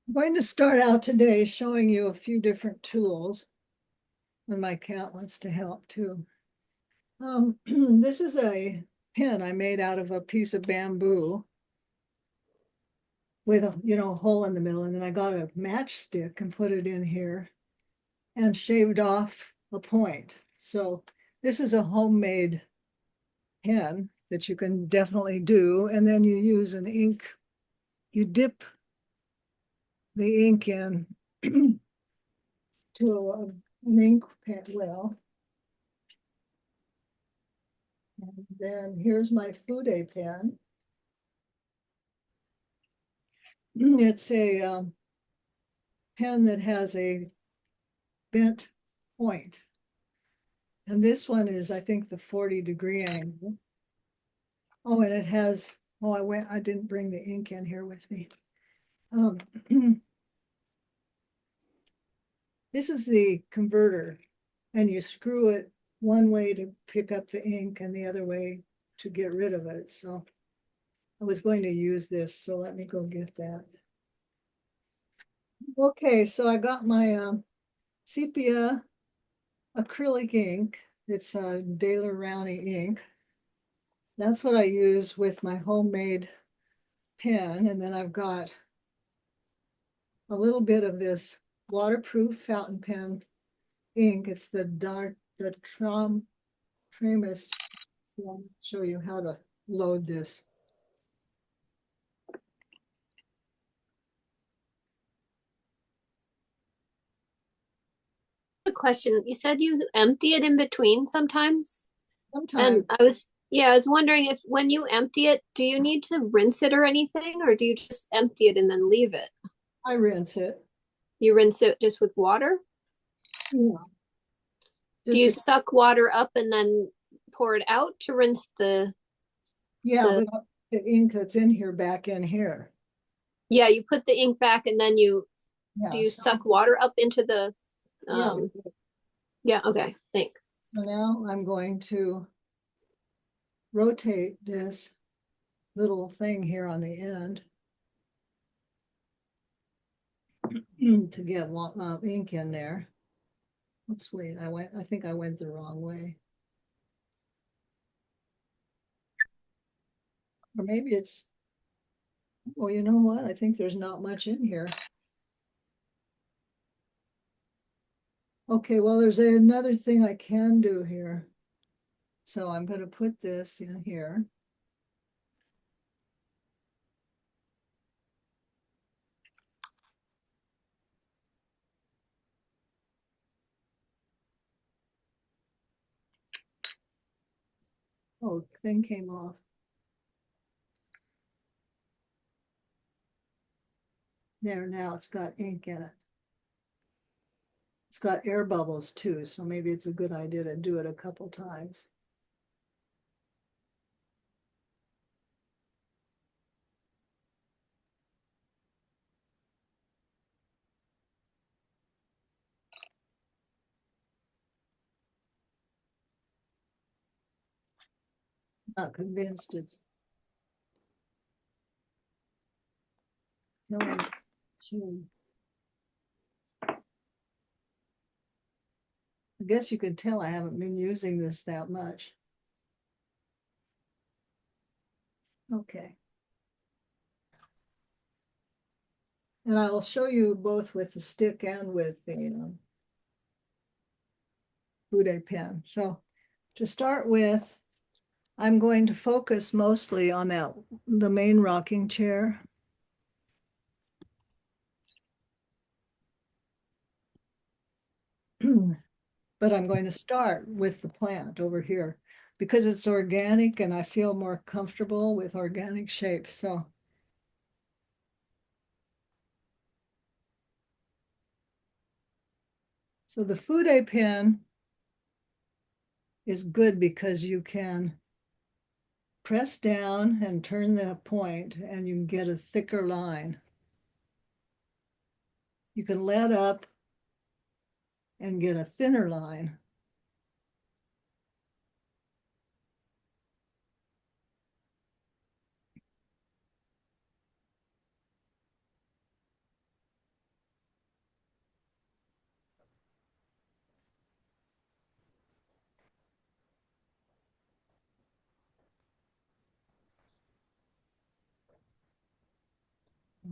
I'm going to start out today showing you a few different tools, and my cat wants to help too. This is a pen I made out of a piece of bamboo with a hole in the middle, and then I got a matchstick and put it in here and shaved off a point. So this is a homemade pen that you can definitely do, and then you use an ink. You dip the ink in to an ink pen well. And then here's my Fude pen. It's a pen that has a bent point. And this one is, I think, the 40-degree angle. Oh, and it has, oh, I didn't bring the ink in here with me. This is the converter, and you screw it one way to pick up the ink and the other way to get rid of it. So I was going to use this, so let me go get that. Okay, so I got my sepia acrylic ink. It's a Daler Rowney ink. That's what I use with my homemade pen. And then I've got a little bit of this waterproof fountain pen ink. It's the Tramus. I'll show you how to load this. A question. You said you empty it in between sometimes. And Sometimes I was wondering if when you empty it, do you need to rinse it or anything, or do you just empty it and then leave it? I rinse it. You rinse it just with water? Yeah, Do just you to, suck water up and then pour it out to rinse yeah, the, but the ink that's in here back in here. yeah, you put the ink back and then do Yeah, you suck water up into the, yeah. um, yeah, okay, thanks. So now I'm going to rotate this little thing here on the end to get ink in there. Oops, wait, I think I went the wrong way. Or maybe it's, well, you know what? I think there's not much in here. Okay, well, there's another thing I can do here. So I'm going to put this in here. Oh, thing came off. There, now it's got ink in it. It's got air bubbles too, so maybe it's a good idea to do it a couple times. Not convinced it's no. I guess you could tell I haven't been using this that much. Okay. And I'll show you both with the stick and with the Bude pen. So to start with, I'm going to focus mostly on the main rocking chair. But I'm going to start with the plant over here because it's organic and I feel more comfortable with organic shapes. So the Fude pen is good because you can press down and turn the point and you can get a thicker line. You can let up and get a thinner line.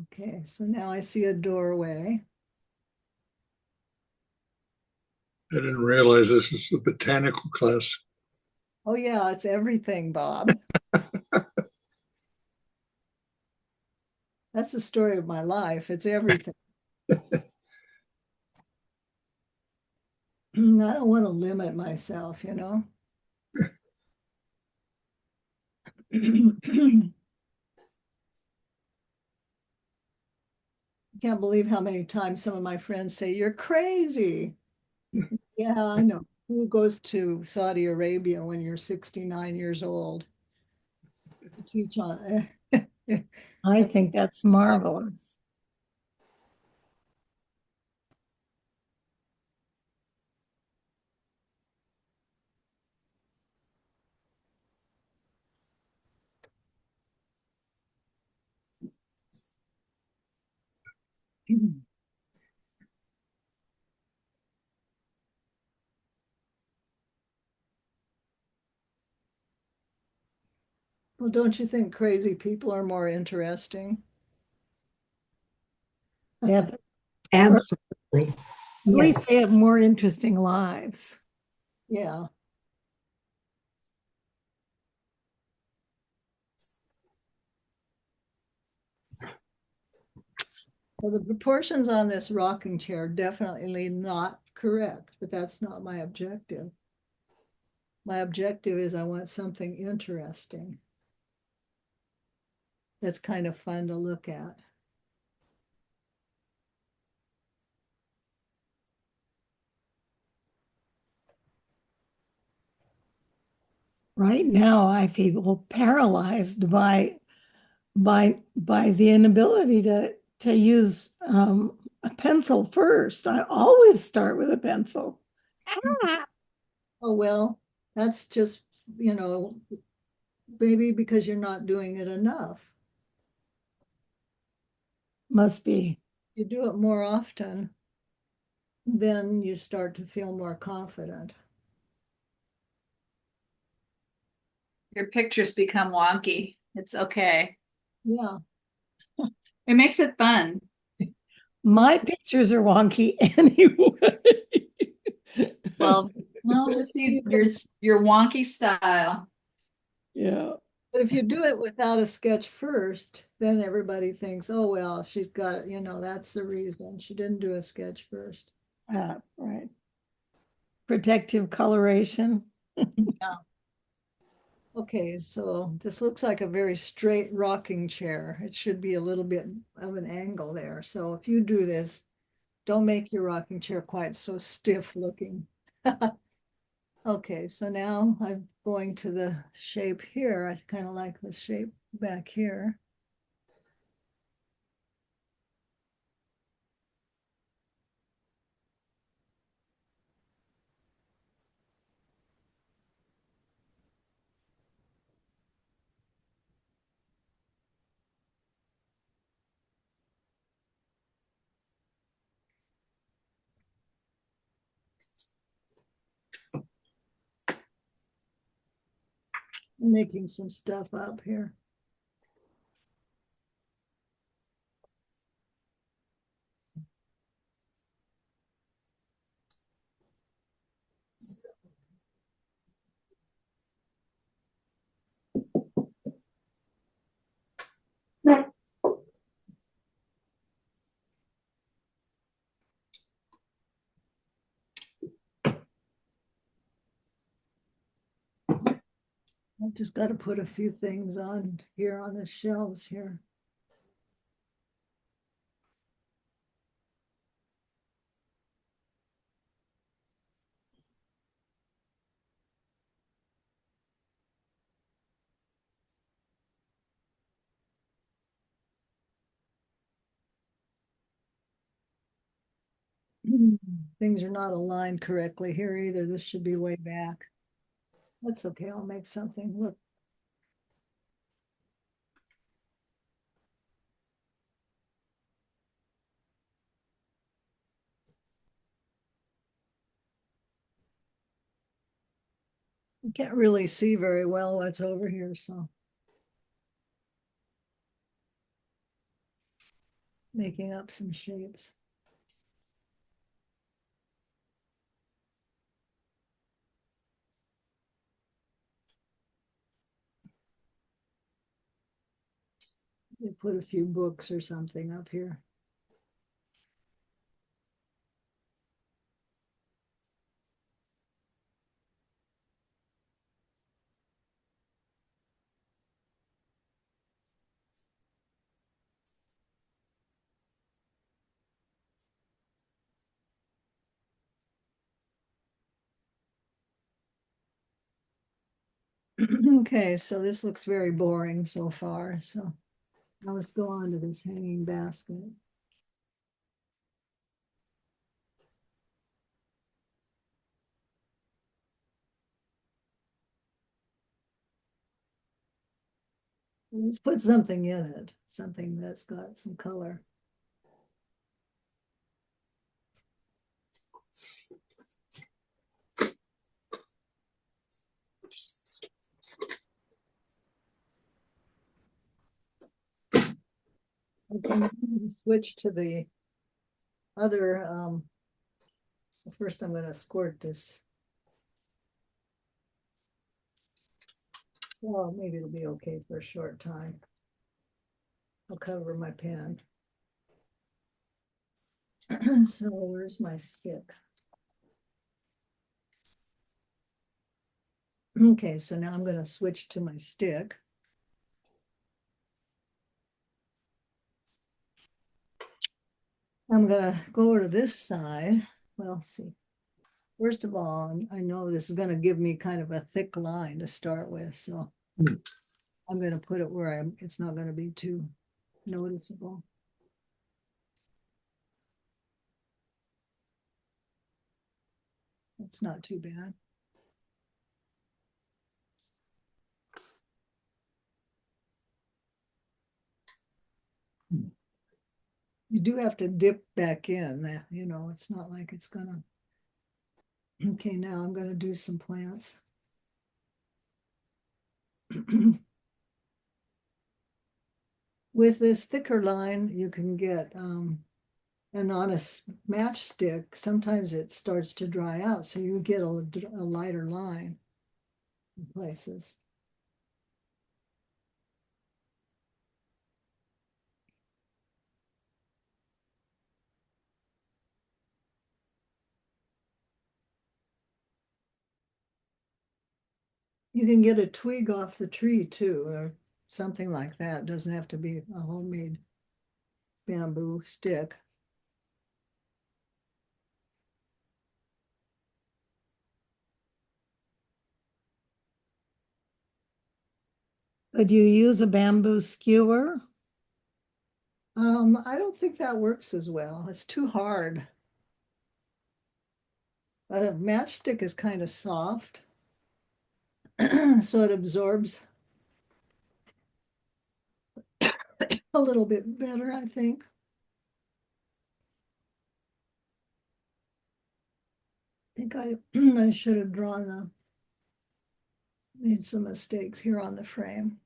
Okay, so now I see a doorway. I didn't realize this is the botanical class. Oh yeah, it's everything, Bob. That's the story of my life. It's everything. I don't want to limit myself, you know? Can't believe how many times some of my friends say, "You're crazy." Yeah, I know. Who goes to Saudi Arabia when you're 69 years old to teach on? I think that's marvelous. Well, don't you think crazy people are more interesting? Yeah, or Absolutely. at least Yes. they have more interesting lives. Yeah. So the proportions on this rocking chair are definitely not correct, but that's not my objective. My objective is I want something interesting that's kind of fun to look at. Right now, I feel paralyzed by the inability to use a pencil first. I always start with a pencil. Ah, Oh, well, that's just, you know, maybe because you're not doing it enough. must be. You do it more often, then you start to feel more confident. Your pictures become wonky. It's okay. Yeah. It makes it fun. My pictures are wonky anyway. Well, just see your wonky style. Yeah. But if you do it without a sketch first, then everybody thinks, oh, well, she's got it, you know, that's the reason. She didn't do a sketch first. Right. Protective coloration. Yeah. Okay, so this looks like a very straight rocking chair. It should be a little bit of an angle there. So if you do this, don't make your rocking chair quite so stiff looking. Okay, so now I'm going to the shape here. I kind of like the shape back here. I'm making some stuff up here. I've just got to put a few things on here on the shelves here. Things are not aligned correctly here either. This should be way back. That's okay. I'll make something look. You can't really see very well what's over here, so. making up some shapes. They put a few books or something up here. Okay, so this looks very boring so far. So now let's go on to this hanging basket. Let's put something in it, something that's got some color. Okay, switch to the other, first I'm gonna squirt this. Well, maybe it'll be okay for a short time. I'll cover my pen. So where's my stick? Okay, so now I'm gonna switch to my stick. I'm gonna go over to this side. Well, let's see. First of all, I know this is gonna give me kind of a thick line to start with, so I'm gonna put it where it's not gonna be too noticeable. It's not too bad. You do have to dip back in, you know, it's not like it's gonna. Okay, now I'm gonna do some plants. With this thicker line, you can get, and on a matchstick, sometimes it starts to dry out, so you get a lighter line in places. You can get a twig off the tree too, or something like that. It doesn't have to be a homemade bamboo stick. Could you use a bamboo skewer? I don't think that works as well. It's too hard. A matchstick is kind of soft, so it absorbs a little bit better, I think. I think I should have made some mistakes here on the frame.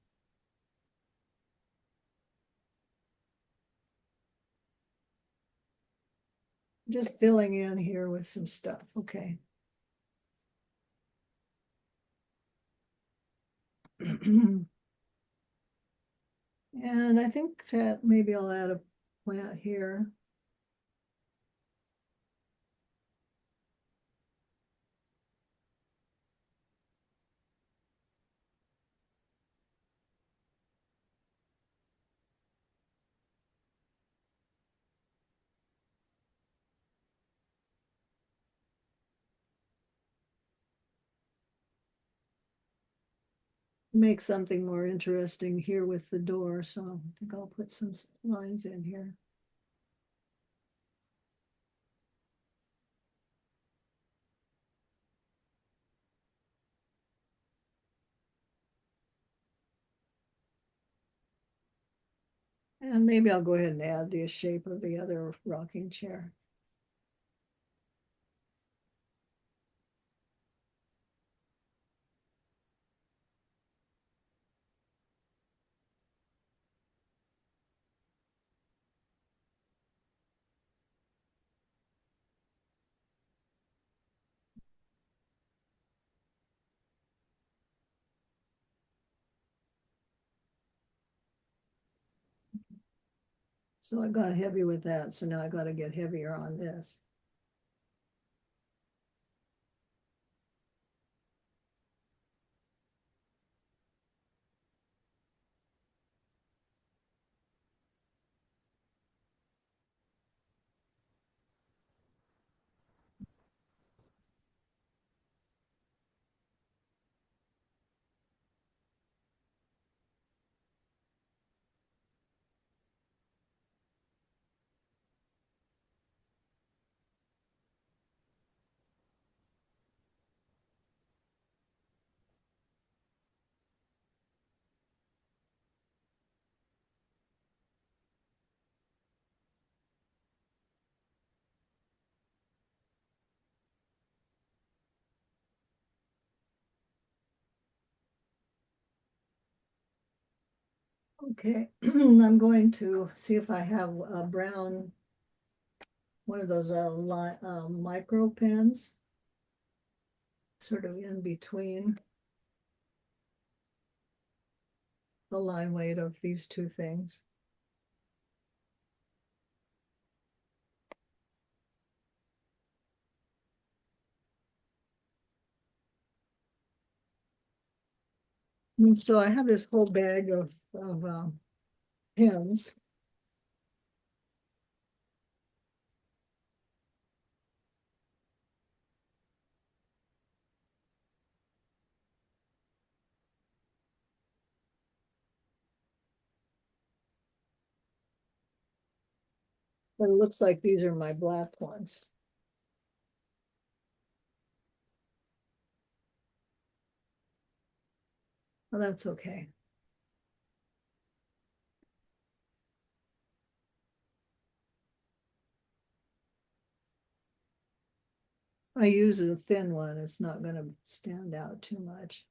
Just filling in here with some stuff, okay. And I think that maybe I'll add a plant here. Make something more interesting here with the door, so I think I'll put some lines in here. And maybe I'll go ahead and add the shape of the other rocking chair. So I got heavy with that, so now I gotta get heavier on this. Okay, I'm going to see if I have a brown, one of those micro pens, sort of in between the line weight of these two things. And so I have this whole bag of pens. But it looks like these are my black ones. Well, that's okay. I use a thin one. It's not going to stand out too much.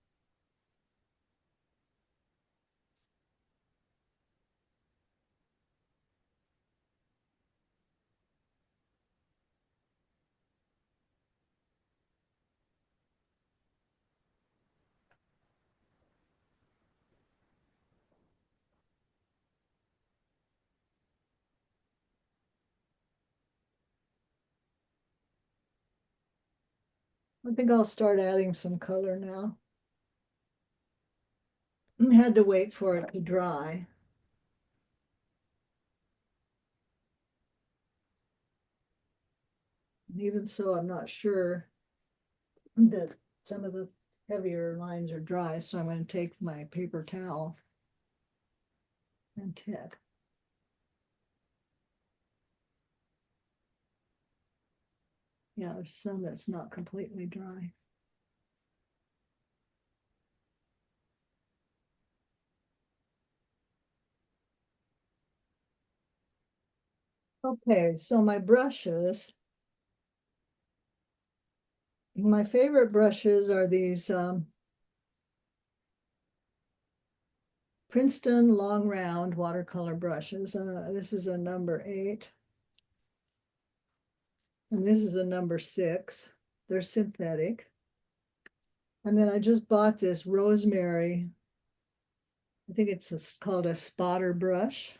I think I'll start adding some color now. I had to wait for it to dry. And even so, I'm not sure that some of the heavier lines are dry, so I'm going to take my paper towel and tip. Yeah, there's some that's not completely dry. Okay, so my brushes. My favorite brushes are these Princeton long round watercolor brushes. This is a number 8. And this is a number 6. They're synthetic. And then I just bought this rosemary. I think it's called a spotter brush.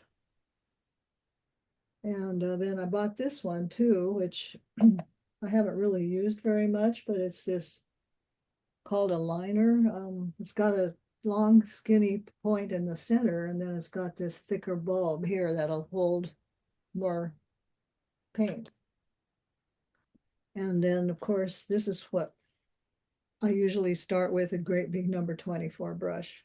And then I bought this one too, which I haven't really used very much, but it's this called a liner. It's got a long skinny point in the center, and then it's got this thicker bulb here that'll hold more paint. And then of course, this is what I usually start with, a great big number 24 brush.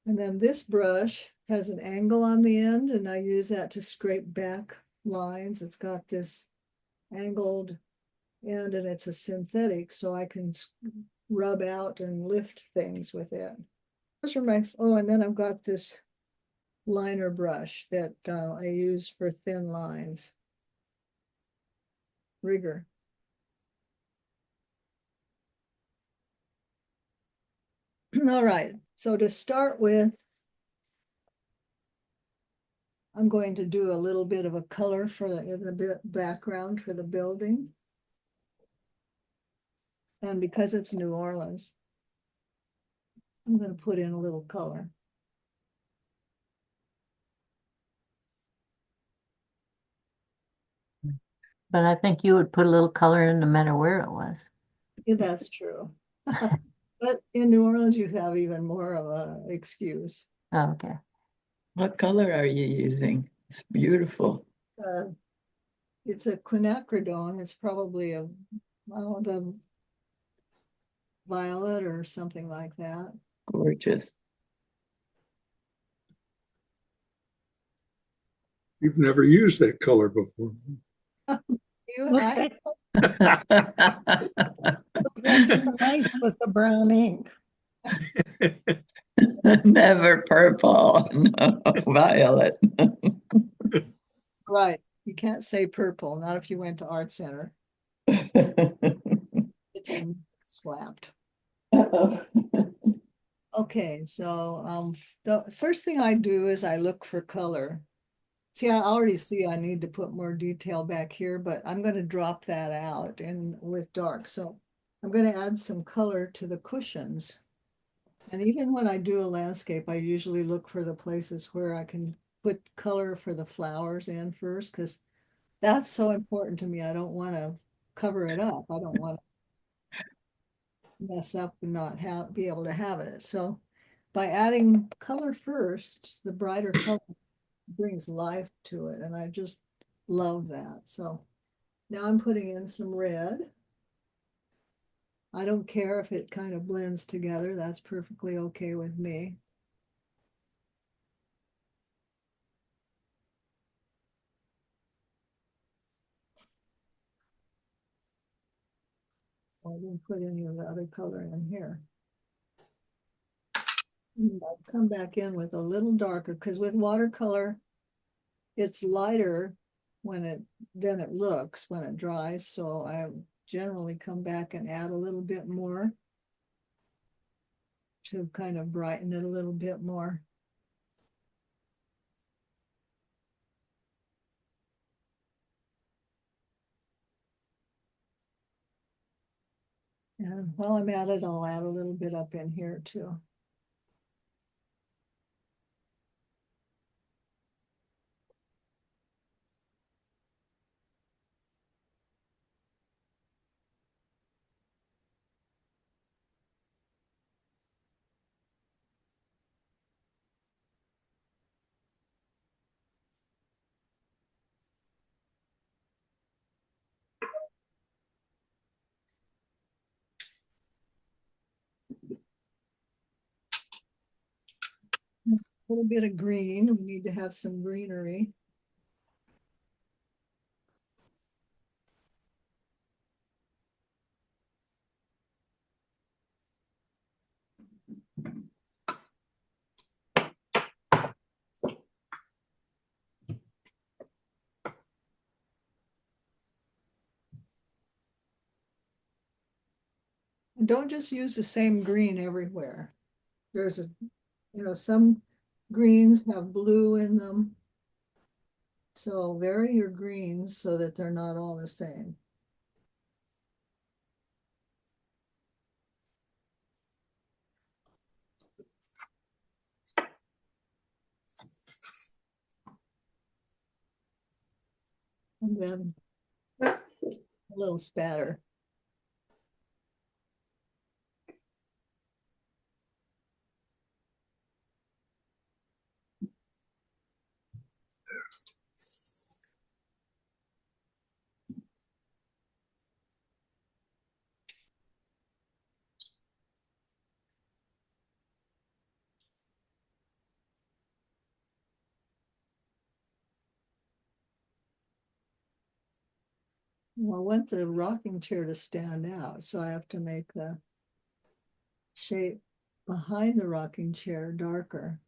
And then this brush has an angle on the end, and I use that to scrape back lines. It's got this angled end, and it's a synthetic, so I can rub out and lift things with it. Those are my, oh, and then I've got this liner brush that I use for thin lines. Rigger. All right, so to start with, I'm going to do a little bit of a color for the background for the building. And because it's New Orleans, I'm going to put in a little color. But I think you would put a little color in no matter where it was. Yeah, that's true. But in New Orleans, you have even more of a excuse. Oh, okay. What color are you using? It's beautiful. Uh, it's a quinacridone. It's probably a, oh, the violet or something like that. Gorgeous. You've never used that color before. Looks I, like, looks like so nice with the brown ink. Never purple, no, violet. right. You can't say purple, not if you went to Art Center. Get you slapped. Uh-oh. Okay, so the first thing I do is I look for color. See, I already see I need to put more detail back here, but I'm going to drop that out and with dark. So I'm going to add some color to the cushions. And even when I do a landscape, I usually look for the places where I can put color for the flowers in first, because that's so important to me. I don't want to cover it up. I don't want to mess up and not be able to have it. So by adding color first, the brighter color brings life to it, and I just love that. So now I'm putting in some red. I don't care if it kind of blends together. That's perfectly okay with me. I didn't put any of the other color in here. And I'll come back in with a little darker, because with watercolor, it's lighter when it than it looks when it dries. So I generally come back and add a little bit more to kind of brighten it a little bit more. And while I'm at it, I'll add a little bit up in here too. A little bit of green. We need to have some greenery. And don't just use the same green everywhere. There's some greens have blue in them. So vary your greens so that they're not all the same. And then a little spatter. Well, I want the rocking chair to stand out, so I have to make the shape behind the rocking chair darker.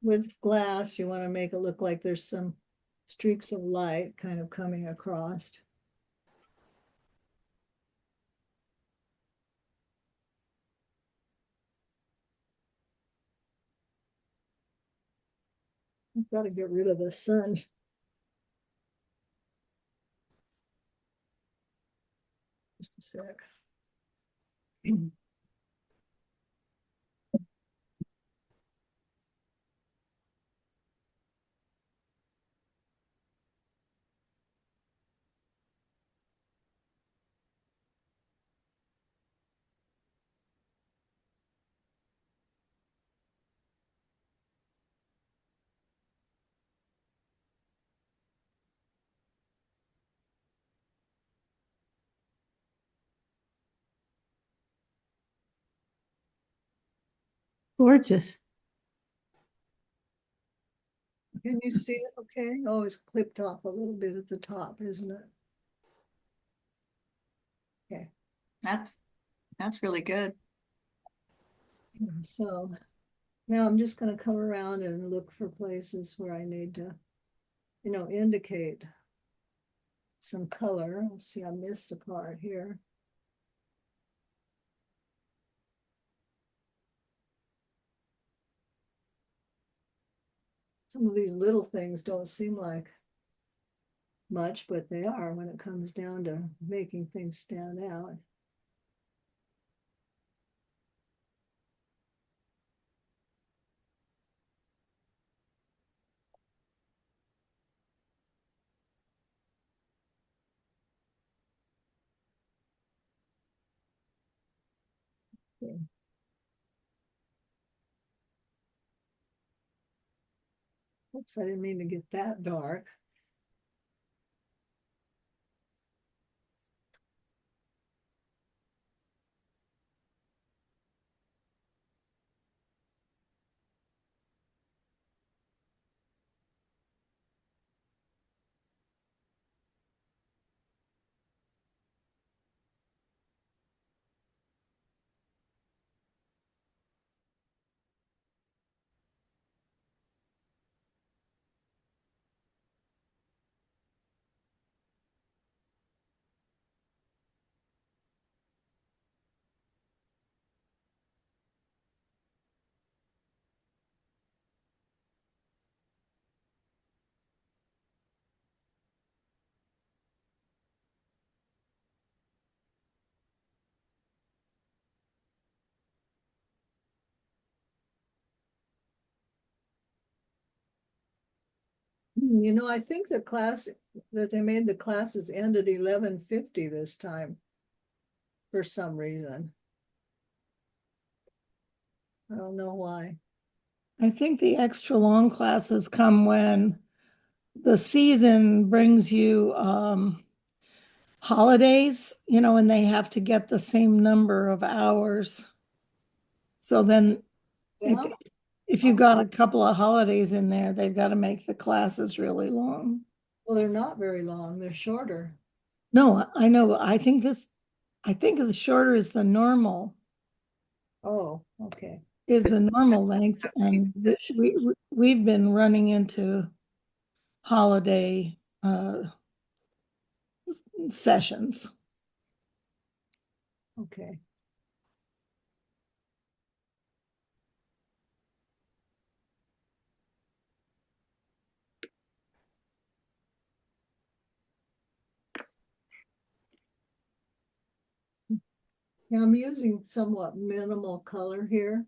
with glass, you want to make it look like there's some streaks of light kind of coming across. I've got to get rid of the sun. Just a sec. Gorgeous. Can you see it okay? Oh, it's clipped off a little bit at the top, isn't it? Okay. That's really good. So now I'm just going to come around and look for places where I need to, indicate some color. Let's see, I missed a part here. Some of these little things don't seem like much, but they are when it comes down to making things stand out. Okay. Oops, I didn't mean to get that dark. I think that they made the classes end at 11:50 this time for some reason. I don't know why. I think the extra long classes come when the season brings you holidays, and they have to get the same number of hours. So then Yeah, if you got a couple of holidays in there, they've got to make the classes really long. well, they're not very long. They're shorter. No, I know. I think the shorter is the normal, Oh, okay. is the normal length. And we've been running into holiday sessions. Okay. Now I'm using somewhat minimal color here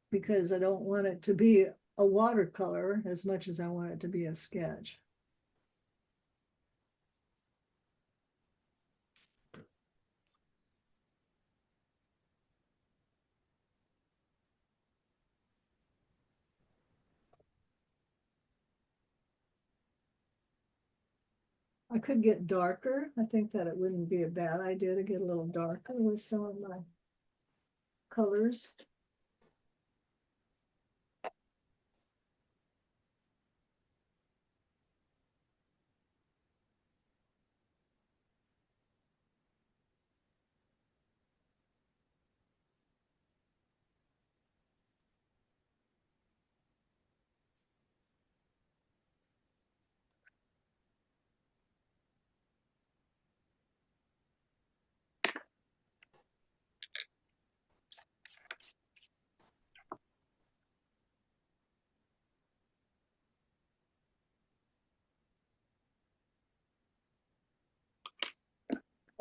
because I don't want it to be a watercolor as much as I want it to be a sketch. I could get darker. I think that it wouldn't be a bad idea to get a little darker with some of my colors.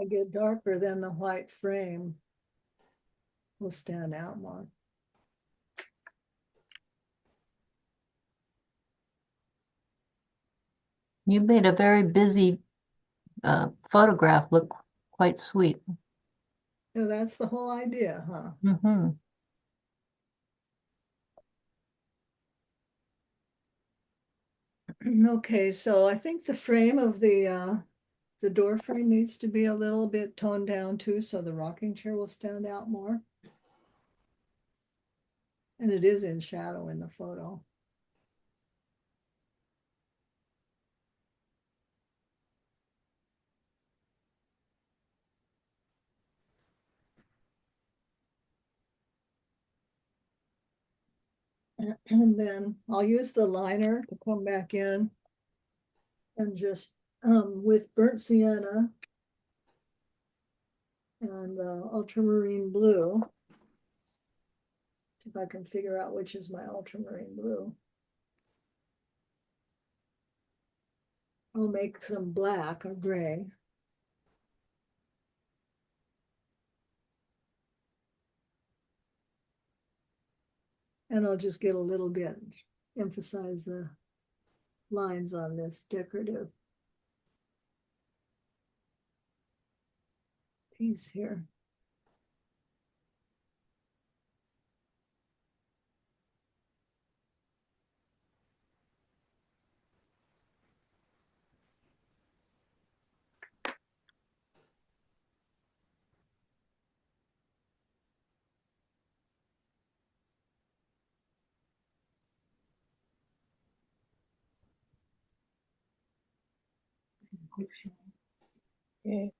I get darker, then the white frame will stand out more. You made a very busy photograph look quite sweet. So that's the whole idea, huh? Mm-hmm. Okay, so I think the frame of the door frame needs to be a little bit toned down too, so the rocking chair will stand out more. And it is in shadow in the photo. And then I'll use the liner to come back in and just with burnt sienna and ultramarine blue. See if I can figure out which is my ultramarine blue. I'll make some black or gray. And I'll just get a little bit, emphasize the lines on this decorative piece here. Okay.